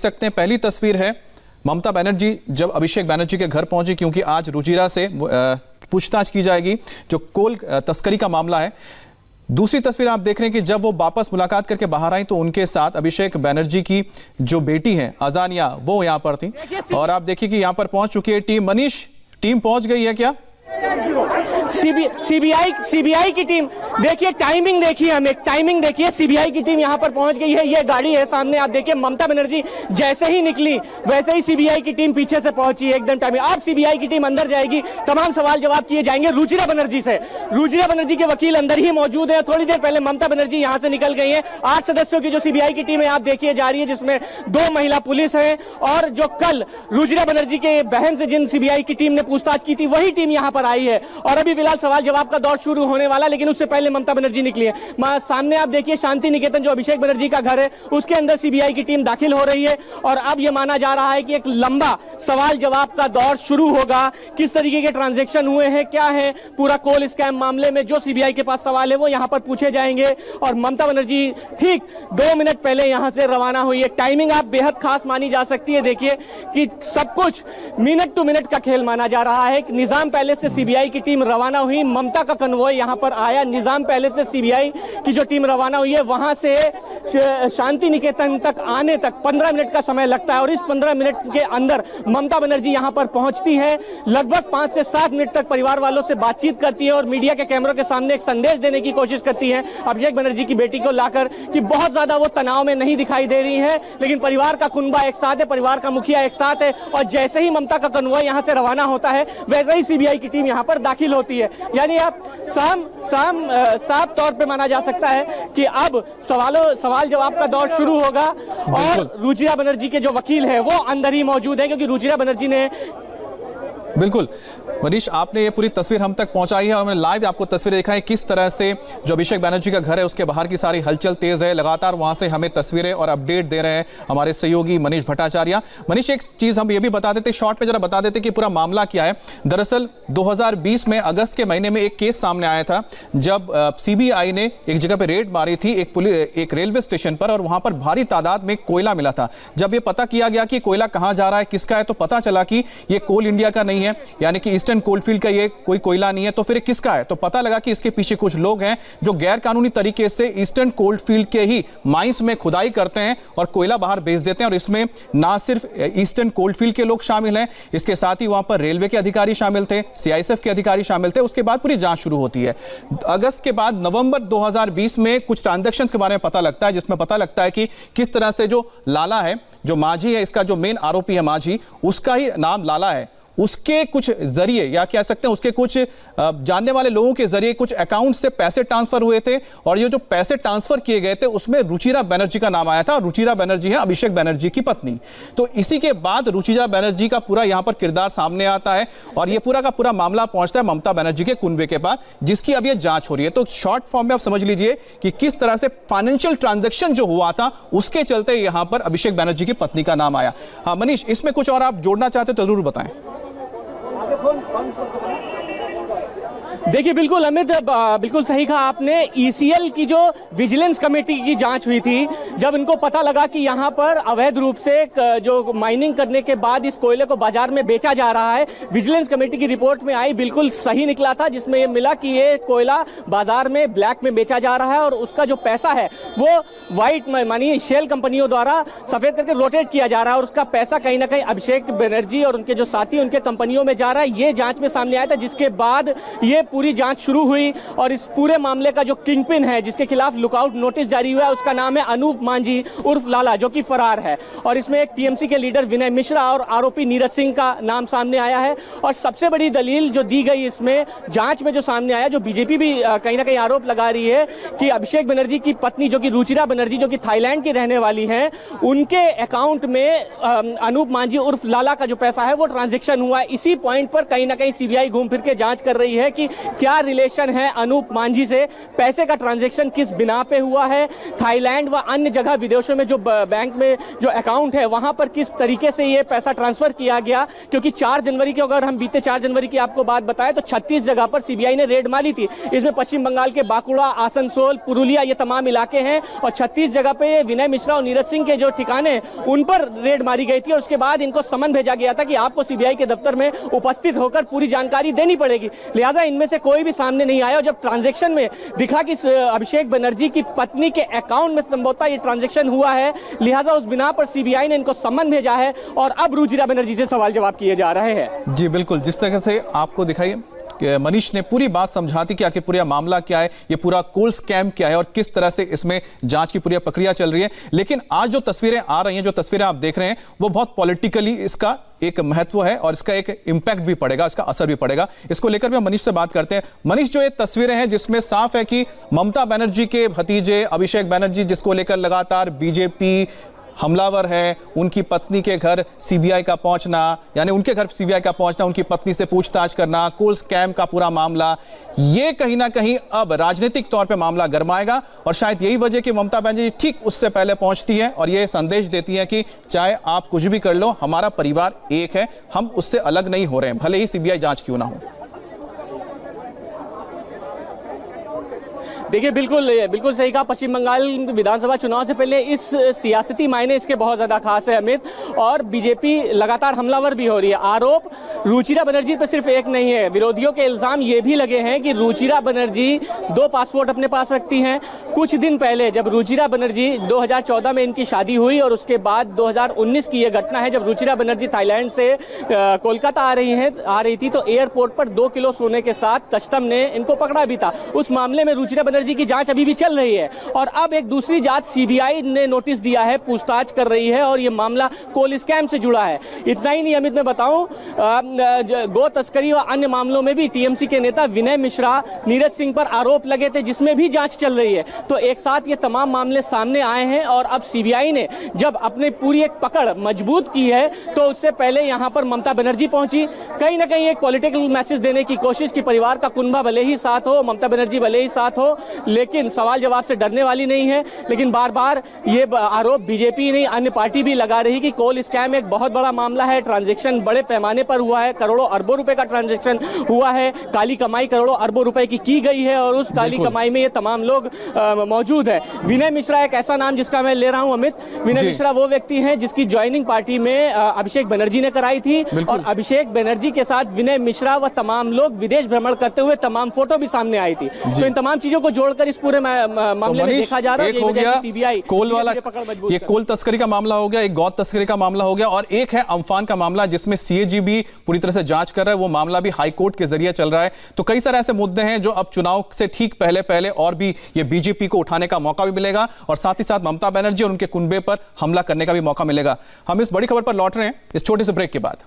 सकते हैं, पहली तस्वीर है ममता बनर्जी जब अभिषेक बनर्जी के घर पहुंची, क्योंकि आज रुचिरा से पूछताछ की जाएगी जो कोल तस्करी का मामला है। दूसरी तस्वीर आप देख रहे हैं कि जब वो वापस मुलाकात करके बाहर आई तो उनके साथ अभिषेक बनर्जी की जो बेटी है अजानिया वो यहां पर थी। और आप देखिए कि यहां पर पहुंच चुकी है टीम। मनीष, टीम पहुंच गई है क्या? सीबीआई की टीम, देखिए टाइमिंग देखिए, हमें टाइमिंग देखिए, सीबीआई की टीम यहां पर पहुंच गई है। ये गाड़ी है सामने, आप देखिए ममता बनर्जी जैसे ही निकली वैसे ही सीबीआई की टीम पीछे से पहुंची है, एकदम टाइमिंग। अब सीबीआई की टीम अंदर जाएगी, तमाम सवाल जवाब किए जाएंगे रुचिरा बनर्जी से। रुचिरा बनर्जी के वकील अंदर ही मौजूद है। थोड़ी देर पहले ममता बनर्जी यहां से निकल गई है। 8 सदस्यों की जो सीबीआई की टीम है आप देखिए जा रही है, जिसमें 2 महिला पुलिस है और जो कल रुचिरा बनर्जी के बहन से जिन सीबीआई की टीम ने पूछताछ की थी वही टीम यहां पर आई है। और अभी फिलहाल सवाल जवाब का दौर शुरू होने वाला, लेकिन उससे पहले ममता बनर्जी निकली है। सामने आप देखिए शांति निकेतन जो अभिषेक बनर्जी का घर है उसके अंदर सीबीआई की टीम दाखिल हो रही है। और अब यह माना जा रहा है कि एक लंबा सवाल जवाब का दौर शुरू होगा। किस तरीके के ट्रांजैक्शन हुए हैं, क्या है पूरा कोल स्कैम मामले में, जो सीबीआई के पास सवाल है वो यहां पर पूछे जाएंगे। और ममता बनर्जी ठीक 2 मिनट पहले यहां से रवाना हुई है। टाइमिंग आप बेहद खास मानी जा सकती है। देखिए कि सब कुछ मिनट टू मिनट का खेल माना जा रहा है। निजाम पैलेस से सीबीआई की टीम रवाना हुई, ममता का कन्वॉय यहां पर आया। निजाम पैलेस से सीबीआई की जो टीम रवाना हुई है वहां से शांति निकेतन तक आने तक 15 मिनट का समय लगता है। और इस 15 मिनट के अंदर ममता बनर्जी यहां पर पहुंचती है। लगभग 5 से 7 मिनट तक परिवार वालों से बातचीत करती है और मीडिया के कैमरों के सामने एक संदेश देने की कोशिश करती है अभिषेक बनर्जी की बेटी को लाकर कि बहुत ज्यादा वो तनाव में नहीं दिखाई दे रही है, लेकिन परिवार का कुनबा एक साथ है, परिवार का मुखिया एक साथ है। और जैसे ही ममता का कन्वॉय यहां से रवाना होता है वैसे ही सीबीआई की टीम यहां पर दाखिल होती है। यानी आप साफ तौर पे माना जा सकता है कि अब सवाल जवाब का दौर शुरू होगा। और रुचिरा बनर्जी के जो वकील है वो अंदर ही मौजूद है, क्योंकि रुचिरा बनर्जी ने बिल्कुल मनीष, आपने ये पूरी तस्वीर हम तक पहुंचाई है और मैंने लाइव आपको तस्वीरें दिखाई किस तरह से जो अभिषेक बनर्जी का घर है उसके बाहर की सारी हलचल तेज है। लगातार वहां से हमें तस्वीरें और अपडेट दे रहे हैं हमारे सहयोगी मनीष भट्टाचार्य। मनीष, एक चीज हम ये भी बता देते, शॉर्ट में जरा बता देते कि पूरा मामला क्या है। दरअसल 2020 में अगस्त के महीने में एक केस सामने आया था जब सीबीआई ने एक जगह पर रेड मारी थी एक रेलवे स्टेशन पर, और वहां पर भारी तादाद में कोयला मिला था। जब ये पता किया गया कि कोयला कहां जा रहा है, किसका है, तो पता चला कि ये कोल इंडिया का नहीं है, यानी कि ईस्टर्न कोलफील्ड का ये कोई कोयला नहीं है। तो फिर किसका है? तो पता लगा कि इसके पीछे कुछ लोग हैं जो गैर कानूनी तरीके से ईस्टर्न कोलफील्ड के ही माइंस में खुदाई करते हैं और कोयला बाहर बेच देते हैं। और इसमें ना सिर्फ ईस्टर्न कोलफील्ड के लोग शामिल हैं, इसके साथ ही वहां पर रेलवे के अधिकारी शामिल थे, सीआईएसएफ के अधिकारी शामिल थे। उसके बाद पूरी जांच शुरू होती है। अगस्त के बाद नवंबर 2020 में कुछ ट्रांजैक्शंस के बारे में पता लगता है, जिसमें पता लगता है कि किस तरह से जो लाला है, जो माझी है, इसका जो मेन आरोपी है माझी, उसका ही नाम लाला है, उसके कुछ जरिए या कह सकते हैं उसके कुछ जानने वाले लोगों के जरिए कुछ अकाउंट से पैसे ट्रांसफर हुए थे। और ये जो पैसे ट्रांसफर किए गए थे उसमें रुचिरा बनर्जी का नाम आया था। रुचिरा बनर्जी है अभिषेक बनर्जी की पत्नी। तो इसी के बाद रुचिरा बनर्जी का पूरा यहां पर किरदार सामने आता है और यह पूरा का पूरा मामला पहुंचता है ममता बनर्जी के कुनबे के पास, जिसकी अब यह जांच हो रही है। तो शॉर्ट फॉर्म में आप समझ लीजिए कि किस तरह से फाइनेंशियल ट्रांजैक्शन जो हुआ था उसके चलते यहां पर अभिषेक बनर्जी की पत्नी का नाम आया। हाँ मनीष, इसमें कुछ और आप जोड़ना चाहते तो जरूर बताएं। देखिए बिल्कुल अमित, बिल्कुल सही कहा आपने। ईसीएल की जो विजिलेंस कमेटी की जांच हुई थी, जब इनको पता लगा कि यहां पर अवैध रूप से जो माइनिंग करने के बाद इस कोयले को बाजार में बेचा जा रहा है, विजिलेंस कमेटी की रिपोर्ट में आई, बिल्कुल सही निकला था, जिसमें यह मिला कि ये कोयला बाजार में ब्लैक में बेचा जा रहा है और उसका जो पैसा है वो व्हाइट मानी शेल कंपनियों द्वारा सफेद करके रोटेट किया जा रहा है और उसका पैसा कहीं ना कहीं अभिषेक बनर्जी और उनके जो साथी उनके कंपनियों में जा रहा है। ये जांच में सामने आया था, जिसके बाद ये पूरी जांच शुरू हुई। और इस पूरे मामले का जो किंगपिन है, जिसके खिलाफ लुकआउट नोटिस जारी हुआ है, उसका नाम है अनूप मांझी उर्फ लाला, जो कि फरार है। और इसमें एक टीएमसी के लीडर विनय मिश्रा और आरोपी नीरज सिंह का नाम सामने आया है। और सबसे बड़ी दलील जो दी गई इसमें जांच में जो सामने आया, जो बीजेपी भी कहीं ना कहीं आरोप लगा रही है कि अभिषेक बनर्जी की पत्नी जो कि रुचिरा बनर्जी, जो कि थाईलैंड की रहने वाली है, उनके अकाउंट में अनूप मांझी उर्फ लाला का जो पैसा है वो ट्रांजैक्शन हुआ है। इसी पॉइंट पर कहीं ना कहीं सीबीआई घूम फिर के जांच कर रही है कि क्या रिलेशन है अनूप मांझी से, पैसे का ट्रांजैक्शन किस बिना पे हुआ है, थाईलैंड व अन्य जगह विदेशों में जो बैंक में जो अकाउंट है वहां पर किस तरीके से ये पैसा ट्रांसफर किया गया। क्योंकि 4 जनवरी की अगर हम बीते 4 जनवरी की आपको बात बताएं तो 36 जगह पर सीबीआई ने रेड मारी थी। इसमें पश्चिम बंगाल के बांकुड़ा, आसनसोल, पुरुलिया ये तमाम इलाके हैं और 36 जगह पे विनय मिश्रा और नीरज सिंह के जो ठिकाने उन पर रेड मारी गई थी और उसके बाद इनको समन भेजा गया था कि आपको सीबीआई के दफ्तर में उपस्थित होकर पूरी जानकारी देनी पड़ेगी। लिहाजा इनमें से कोई भी सामने नहीं आया और जब ट्रांजैक्शन में दिखा कि अभिषेक बनर्जी की पत्नी के अकाउंट में संभवतः ये ट्रांजैक्शन हुआ है, लिहाजा उस बिना पर सीबीआई ने इनको समन भेजा है और अब रुचिरा बनर्जी से सवाल जवाब किए जा रहे हैं। जी बिल्कुल, जिस तरह से आपको दिखाइए कि मनीष ने पूरी बात समझाती कि आखिर पूरा मामला क्या है, ये पूरा कोल स्कैम क्या है और किस तरह से इसमें जांच की पूरी प्रक्रिया चल रही है। लेकिन आज जो तस्वीरें आ रही हैं, जो तस्वीरें आप देख रहे हैं, वो बहुत पॉलिटिकली इसका एक महत्व है और इसका एक इंपैक्ट भी पड़ेगा, इसका असर भी पड़ेगा। इसको लेकर भी हम मनीष से बात करते हैं। मनीष, जो ये तस्वीरें हैं जिसमें साफ है कि ममता बनर्जी के भतीजे अभिषेक बनर्जी, जिसको लेकर लगातार बीजेपी हमलावर है, उनकी पत्नी के घर सीबीआई का पहुंचना, यानी उनके घर सीबीआई का पहुंचना, उनकी पत्नी से पूछताछ करना, कोल स्कैम का पूरा मामला, ये कहीं ना कहीं अब राजनीतिक तौर पे मामला गरमाएगा और शायद यही वजह कि ममता बनर्जी ठीक उससे पहले पहुंचती है और ये संदेश देती है कि चाहे आप कुछ भी कर लो, हमारा परिवार एक है, हम उससे अलग नहीं हो रहे हैं, भले ही सीबीआई जांच क्यों ना हो। देखिए बिल्कुल सही कहा। पश्चिम बंगाल विधानसभा चुनाव से पहले इस सियासती मायने इसके बहुत ज्यादा खास है अमित, और बीजेपी लगातार हमलावर भी हो रही है। आरोप रुचिरा बनर्जी पर सिर्फ एक नहीं है, विरोधियों के इल्जाम ये भी लगे हैं कि रुचिरा बनर्जी 2 पासपोर्ट अपने पास रखती हैं। कुछ दिन पहले जब रुचिरा बनर्जी 2014 में इनकी शादी हुई और उसके बाद 2019 की यह घटना है जब रुचिरा बनर्जी थाईलैंड से कोलकाता आ रही थी तो एयरपोर्ट पर 2 किलो सोने के साथ कस्टम ने इनको पकड़ा भी था। उस मामले में रुचिरा बनर्जी की जांच अभी भी चल रही है और अब एक दूसरी जांच सीबीआई ने नोटिस दिया है, पूछताछ कर रही है और यह मामला कोल स्कैम से जुड़ा है। इतना ही नहीं अमित, मैं बताऊं गो तस्करी और अन्य मामलों में भी टीएमसी के नेता विनय मिश्रा, नीरज सिंह पर आरोप लगे थे जिसमें भी जांच चल रही है। तो एक साथ ये तमाम मामले सामने आए हैं और अब सीबीआई ने जब अपनी पूरी एक पकड़ मजबूत की है तो उससे पहले यहां पर ममता बनर्जी पहुंची, कहीं ना कहीं एक पॉलिटिकल मैसेज देने की कोशिश की, परिवार का कुनबा भले ही साथ हो, ममता बनर्जी भले ही साथ हो, लेकिन सवाल जवाब से डरने वाली नहीं है। लेकिन बार बार ये आरोप बीजेपी नहीं अन्य पार्टी भी लगा रही कि कोल स्कैम एक बहुत बड़ा मामला है, ट्रांजैक्शन बड़े पैमाने पर हुआ है, करोड़ों अरबों रुपए का ट्रांजैक्शन हुआ है, काली कमाई करोड़ों अरबों रुपए की गई है और उस काली कमाई में ये तमाम लोग मौजूद है। विनय मिश्रा एक ऐसा नाम जिसका मैं ले रहा हूं अमित, विनय मिश्रा वो व्यक्ति है जिसकी ज्वाइनिंग पार्टी में अभिषेक बनर्जी ने कराई थी और अभिषेक बनर्जी के साथ विनय मिश्रा व तमाम लोग विदेश भ्रमण करते हुए तमाम फोटो भी सामने आई थी। तो इन तमाम चीजों को जोड़कर इस पूरे मामले में देखा जा रहा है। एक हो गया सीबीआई कोल वाला, ये कोल तस्करी का मामला हो गया, एक गौ तस्करी का मामला हो गया और एक है अम्फान का मामला जिसमें सीएजी भी पूरी तरह से जांच कर रहा है। वो मामला भी हाई कोर्ट के जरिए चल रहा है। तो कई सारे ऐसे मुद्दे हैं जो अब चुनाव से ठीक पहले और भी ये बीजेपी को उठाने का मौका भी मिलेगा और साथ ही साथ ममता बनर्जी और उनके कुनबे पर हमला करने का भी मौका मिलेगा। हम इस बड़ी खबर पर लौट रहे हैं इस छोटे से ब्रेक के बाद।